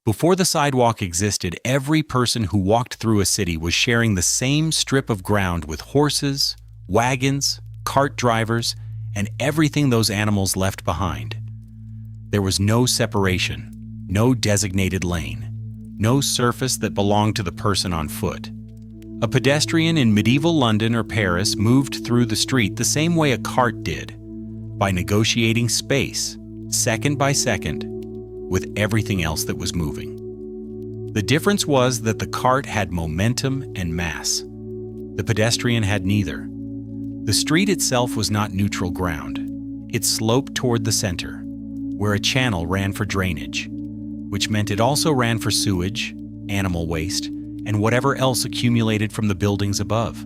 Before the sidewalk existed, every person who walked through a city was sharing the same strip of ground with horses, wagons, cart drivers, and everything those animals left behind. There was no separation, no designated lane, no surface that belonged to the person on foot. A pedestrian in medieval London or Paris moved through the street the same way a cart did, by negotiating space, second by second, with everything else that was moving. The difference was that the cart had momentum and mass. The pedestrian had neither. The street itself was not neutral ground. It sloped toward the center, where a channel ran for drainage, which meant it also ran for sewage, animal waste, and whatever else accumulated from the buildings above.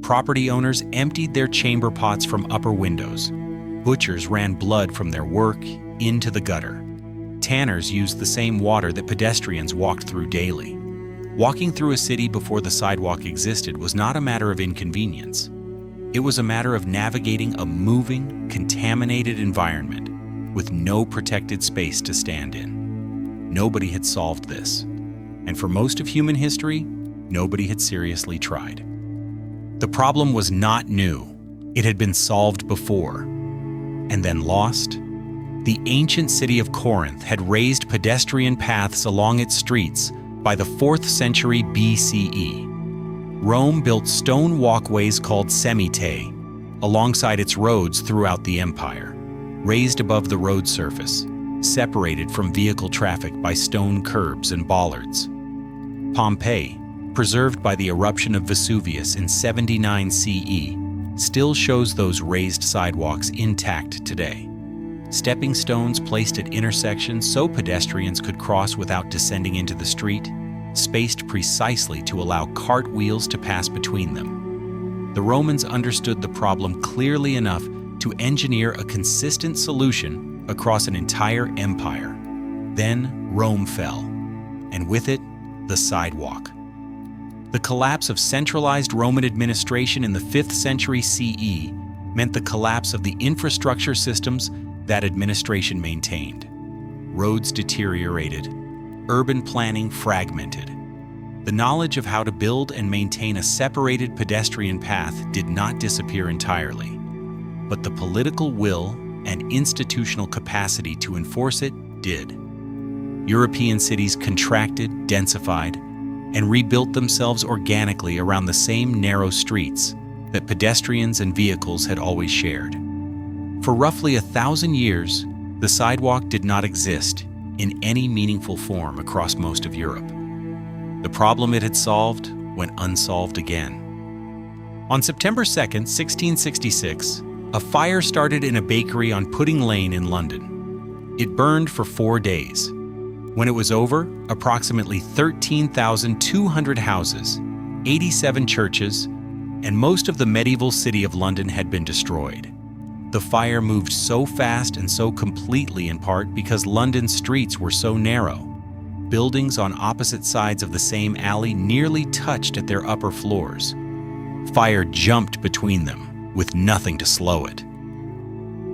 Property owners emptied their chamber pots from upper windows. Butchers ran blood from their work into the gutter. Tanners used the same water that pedestrians walked through daily. Walking through a city before the sidewalk existed was not a matter of inconvenience. It was a matter of navigating a moving, contaminated environment with no protected space to stand in. Nobody had solved this, and for most of human history, nobody had seriously tried. The problem was not new. It had been solved before, and then lost. The ancient city of Corinth had raised pedestrian paths along its streets by the 4th century BCE. Rome built stone walkways called semitae alongside its roads throughout the empire, raised above the road surface, separated from vehicle traffic by stone curbs and bollards. Pompeii, preserved by the eruption of Vesuvius in 79 CE, still shows those raised sidewalks intact today. Stepping stones placed at intersections so pedestrians could cross without descending into the street, spaced precisely to allow cartwheels to pass between them. The Romans understood the problem clearly enough to engineer a consistent solution across an entire empire. Then Rome fell, and with it, the sidewalk. The collapse of centralized Roman administration in the 5th century CE meant the collapse of the infrastructure systems that administration maintained. Roads deteriorated, urban planning fragmented. The knowledge of how to build and maintain a separated pedestrian path did not disappear entirely, but the political will and institutional capacity to enforce it did. European cities contracted, densified, and rebuilt themselves organically around the same narrow streets that pedestrians and vehicles had always shared. For roughly 1,000 years, the sidewalk did not exist in any meaningful form across most of Europe. The problem it had solved went unsolved again. On September 2nd, 1666, a fire started in a bakery on Pudding Lane in London. It burned for 4 days. When it was over, approximately 13,200 houses, 87 churches, and most of the medieval city of London had been destroyed. The fire moved so fast and so completely in part because London's streets were so narrow. Buildings on opposite sides of the same alley nearly touched at their upper floors. Fire jumped between them, with nothing to slow it.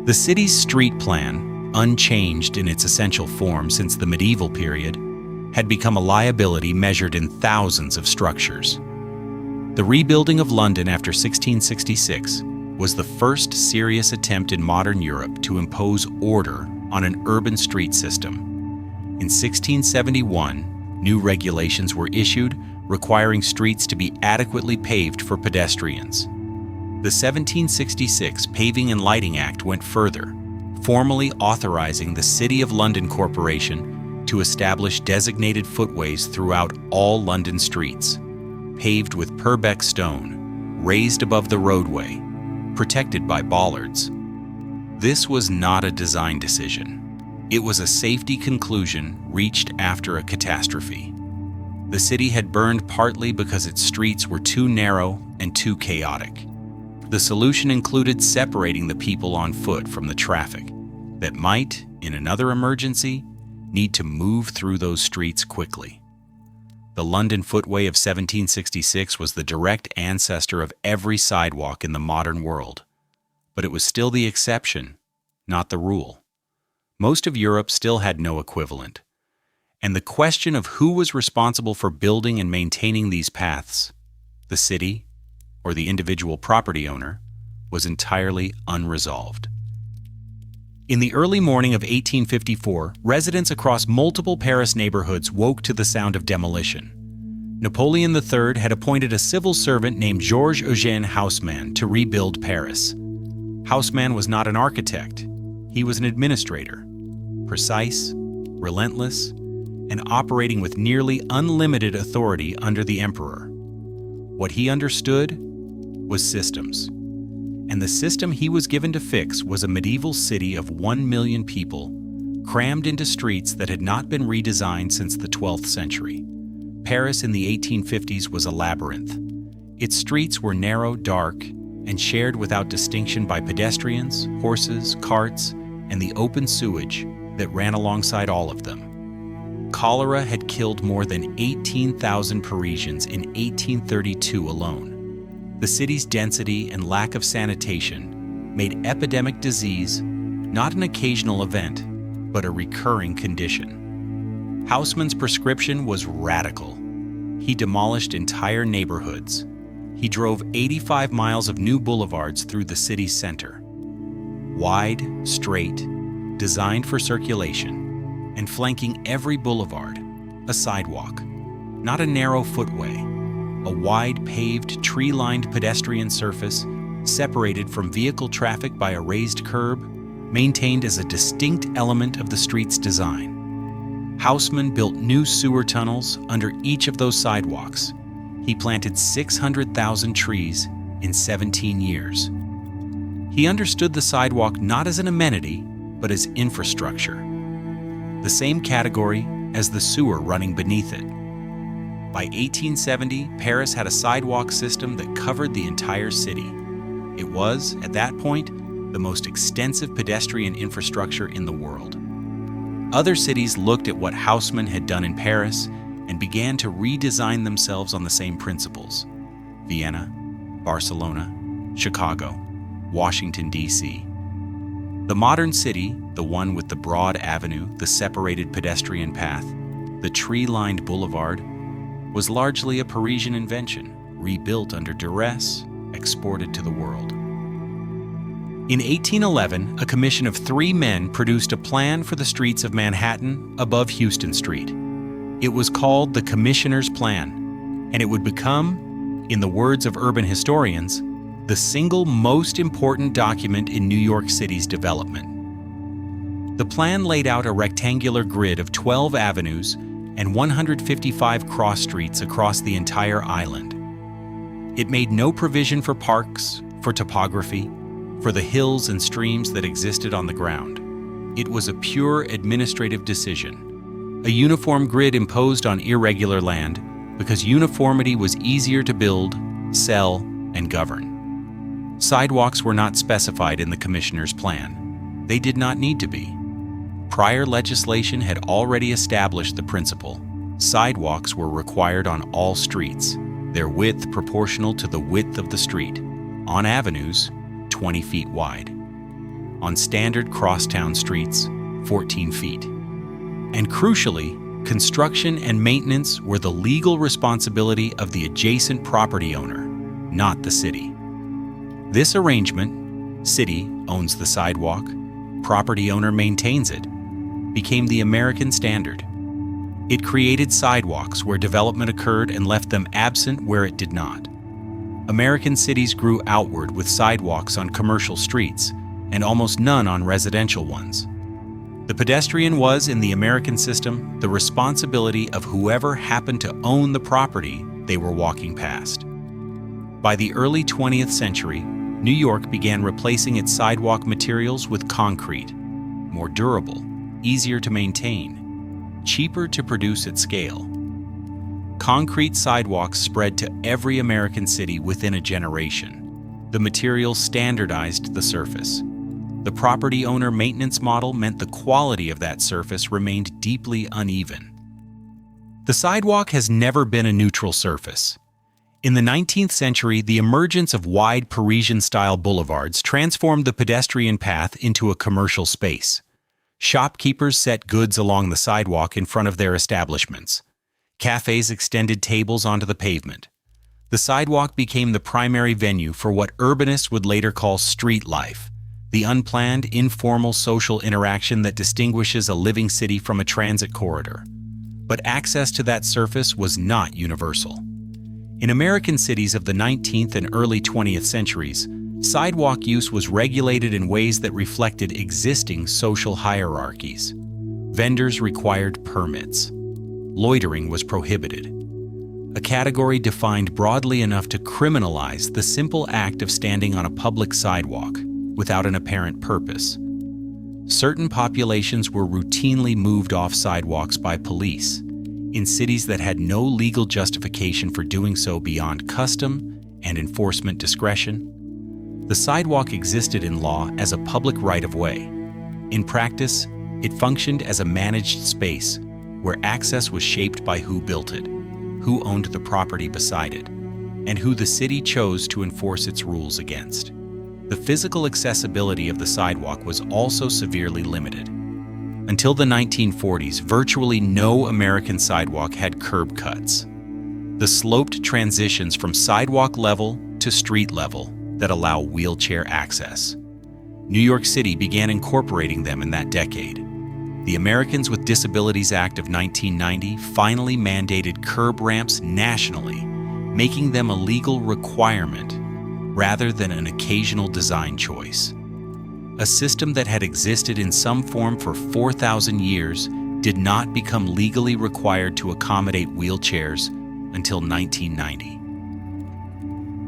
The city's street plan, unchanged in its essential form since the medieval period, had become a liability measured in thousands of structures. The rebuilding of London after 1666 was the first serious attempt in modern Europe to impose order on an urban street system. In 1671, new regulations were issued requiring streets to be adequately paved for pedestrians. The 1766 Paving and Lighting Act went further, formally authorizing the City of London Corporation to establish designated footways throughout all London streets, paved with Purbeck stone, raised above the roadway, protected by bollards. This was not a design decision. It was a safety conclusion reached after a catastrophe. The city had burned partly because its streets were too narrow and too chaotic. The solution included separating the people on foot from the traffic that might, in another emergency, need to move through those streets quickly. The London footway of 1766 was the direct ancestor of every sidewalk in the modern world, but it was still the exception, not the rule. Most of Europe still had no equivalent. And the question of who was responsible for building and maintaining these paths, the city or the individual property owner, was entirely unresolved. In the early morning of 1854, residents across multiple Paris neighborhoods woke to the sound of demolition. Napoleon III had appointed a civil servant named Georges-Eugène Haussmann to rebuild Paris. Haussmann was not an architect. He was an administrator, precise, relentless, and operating with nearly unlimited authority under the emperor. What he understood was systems. And the system he was given to fix was a medieval city of 1 million people, crammed into streets that had not been redesigned since the 12th century. Paris in the 1850s was a labyrinth. Its streets were narrow, dark, and shared without distinction by pedestrians, horses, carts, and the open sewage that ran alongside all of them. Cholera had killed more than 18,000 Parisians in 1832 alone. The city's density and lack of sanitation made epidemic disease not an occasional event, but a recurring condition. Haussmann's prescription was radical. He demolished entire neighborhoods. He drove 85 miles of new boulevards through the city's center. Wide, straight, designed for circulation, and flanking every boulevard, a sidewalk, not a narrow footway. A wide, paved, tree-lined pedestrian surface, separated from vehicle traffic by a raised curb, maintained as a distinct element of the street's design. Haussmann built new sewer tunnels under each of those sidewalks. He planted 600,000 trees in 17 years. He understood the sidewalk not as an amenity, but as infrastructure, the same category as the sewer running beneath it. By 1870, Paris had a sidewalk system that covered the entire city. It was, at that point, the most extensive pedestrian infrastructure in the world. Other cities looked at what Haussmann had done in Paris and began to redesign themselves on the same principles. Vienna, Barcelona, Chicago, Washington, D.C. The modern city, the one with the broad avenue, the separated pedestrian path, the tree-lined boulevard, was largely a Parisian invention, rebuilt under duress, exported to the world. In 1811, a commission of 3 men produced a plan for the streets of Manhattan above Houston Street. It was called the Commissioner's Plan, and it would become, in the words of urban historians, the single most important document in New York City's development. The plan laid out a rectangular grid of 12 avenues and 155 cross streets across the entire island. It made no provision for parks, for topography, for the hills and streams that existed on the ground. It was a pure administrative decision, a uniform grid imposed on irregular land because uniformity was easier to build, sell, and govern. Sidewalks were not specified in the commissioner's plan. They did not need to be. Prior legislation had already established the principle. Sidewalks were required on all streets, their width proportional to the width of the street. On avenues, 20 feet wide. On standard crosstown streets, 14 feet. And crucially, construction and maintenance were the legal responsibility of the adjacent property owner, not the city. This arrangement, city owns the sidewalk, property owner maintains it, became the American standard. It created sidewalks where development occurred and left them absent where it did not. American cities grew outward with sidewalks on commercial streets and almost none on residential ones. The pedestrian was, in the American system, the responsibility of whoever happened to own the property they were walking past. By the early 20th century, New York began replacing its sidewalk materials with concrete, more durable, easier to maintain, cheaper to produce at scale. Concrete sidewalks spread to every American city within a generation. The material standardized the surface. The property owner maintenance model meant the quality of that surface remained deeply uneven. The sidewalk has never been a neutral surface. In the 19th century, the emergence of wide Parisian-style boulevards transformed the pedestrian path into a commercial space. Shopkeepers set goods along the sidewalk in front of their establishments. Cafes extended tables onto the pavement. The sidewalk became the primary venue for what urbanists would later call street life, the unplanned, informal social interaction that distinguishes a living city from a transit corridor. But access to that surface was not universal. In American cities of the 19th and early 20th centuries, sidewalk use was regulated in ways that reflected existing social hierarchies. Vendors required permits. Loitering was prohibited, a category defined broadly enough to criminalize the simple act of standing on a public sidewalk without an apparent purpose. Certain populations were routinely moved off sidewalks by police in cities that had no legal justification for doing so beyond custom and enforcement discretion. The sidewalk existed in law as a public right-of-way. In practice, it functioned as a managed space where access was shaped by who built it, who owned the property beside it, and who the city chose to enforce its rules against. The physical accessibility of the sidewalk was also severely limited. Until the 1940s, virtually no American sidewalk had curb cuts. The sloped transitions from sidewalk level to street level that allow wheelchair access. New York City began incorporating them in that decade. The Americans with Disabilities Act of 1990 finally mandated curb ramps nationally, making them a legal requirement rather than an occasional design choice. A system that had existed in some form for 4,000 years did not become legally required to accommodate wheelchairs until 1990.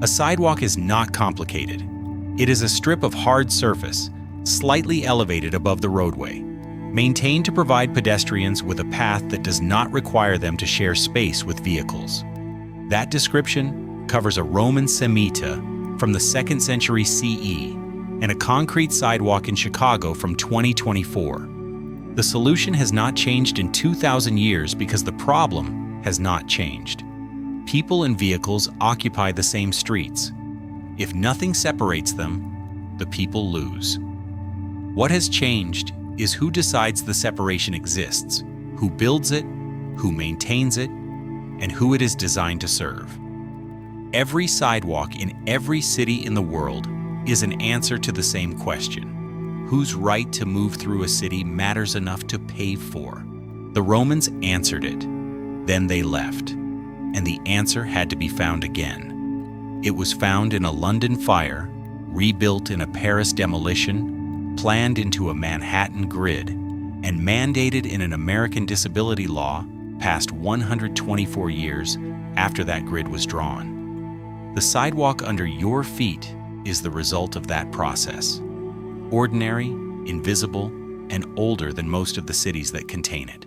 A sidewalk is not complicated. It is a strip of hard surface, slightly elevated above the roadway, maintained to provide pedestrians with a path that does not require them to share space with vehicles. That description covers a Roman semita from the 2nd century CE and a concrete sidewalk in Chicago from 2024. The solution has not changed in 2,000 years because the problem has not changed. People and vehicles occupy the same streets. If nothing separates them, the people lose. What has changed is who decides the separation exists, who builds it, who maintains it, and who it is designed to serve. Every sidewalk in every city in the world is an answer to the same question. Whose right to move through a city matters enough to pave for? The Romans answered it. Then they left, and the answer had to be found again. It was found in a London fire, rebuilt in a Paris demolition, planned into a Manhattan grid, and mandated in an American disability law passed 124 years after that grid was drawn. The sidewalk under your feet is the result of that process. Ordinary, invisible, and older than most of the cities that contain it.